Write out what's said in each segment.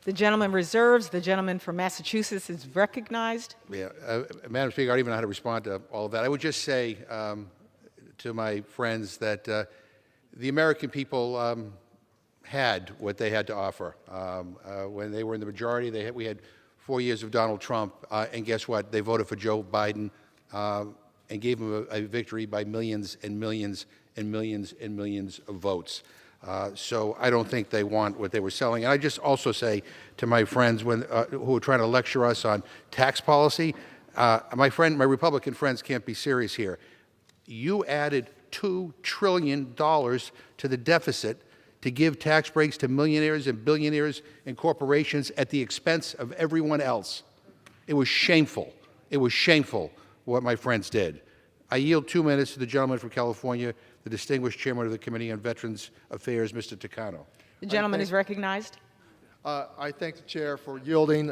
The gentleman reserves. The gentleman from Massachusetts is recognized. Yeah, Madam Speaker, I don't even know how to respond to all of that. I would just say to my friends that the American people had what they had to offer. When they were in the majority, we had 4 years of Donald Trump, and guess what? They voted for Joe Biden and gave him a victory by millions and millions and millions and millions of votes. So I don't think they want what they were selling. And I just also say to my friends who are trying to lecture us on tax policy, my Republican friends can't be serious here. You added $2 trillion to the deficit to give tax breaks to millionaires and billionaires and corporations at the expense of everyone else. It was shameful. It was shameful what my friends did. I yield 2 minutes to the gentleman from California, the distinguished chairman of the Committee on Veterans Affairs, Mr. Takano. The gentleman is recognized. I thank the chair for yielding.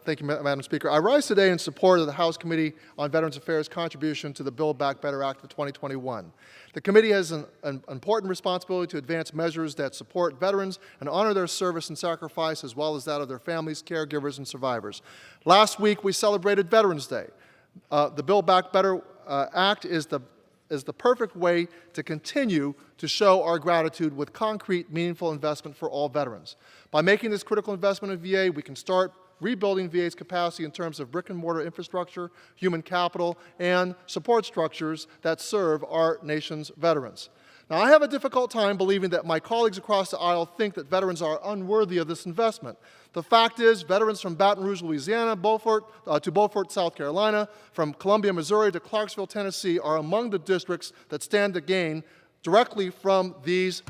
Thank you, Madam Speaker. I rise today in support of the House Committee on Veterans Affairs' contribution to the Build Back Better Act of 2021. The committee has an important responsibility to advance measures that support veterans and honor their service and sacrifice, as well as that of their families, caregivers, and survivors. Last week, we celebrated Veterans Day. The Build Back Better Act is the perfect way to continue to show our gratitude with concrete, meaningful investment for all veterans. By making this critical investment in VA, we can start rebuilding VA's capacity in terms of brick-and-mortar infrastructure, human capital, and support structures that serve our nation's veterans. Now, I have a difficult time believing that my colleagues across the aisle think that veterans are unworthy of this investment. The fact is, veterans from Baton Rouge, Louisiana, to Beaufort, South Carolina, from Columbia, Missouri to Clarksville, Tennessee, are among the districts that stand to gain directly from these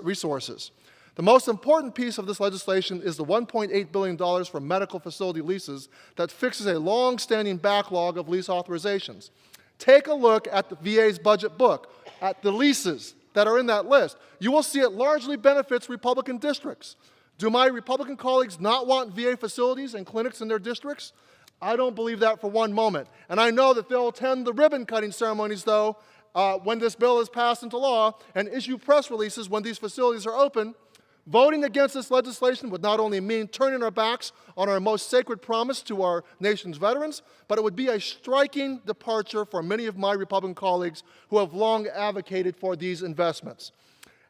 resources. The most important piece of this legislation is the $1.8 billion for medical facility leases that fixes a long-standing backlog of lease authorizations. Take a look at the VA's budget book, at the leases that are in that list. You will see it largely benefits Republican districts. Do my Republican colleagues not want VA facilities and clinics in their districts? I don't believe that for one moment. And I know that they'll attend the ribbon-cutting ceremonies, though, when this bill is passed into law, and issue press releases when these facilities are open. Voting against this legislation would not only mean turning our backs on our most sacred promise to our nation's veterans, but it would be a striking departure for many of my Republican colleagues who have long advocated for these investments.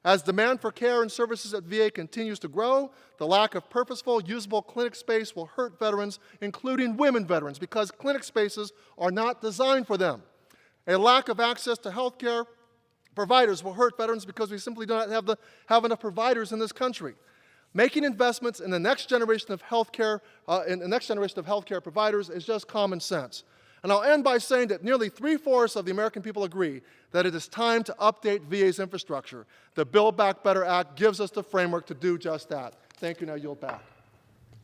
As demand for care and services at VA continues to grow, the lack of purposeful, usable clinic space will hurt veterans, including women veterans, because clinic spaces are not designed for them. A lack of access to health care providers will hurt veterans because we simply do not have enough providers in this country. Making investments in the next generation of healthcare, providers is just common sense. And I'll end by saying that nearly 3/4 of the American people agree that it is time to update VA's infrastructure. The Build Back Better Act gives us the framework to do just that. Thank you. Now yield back.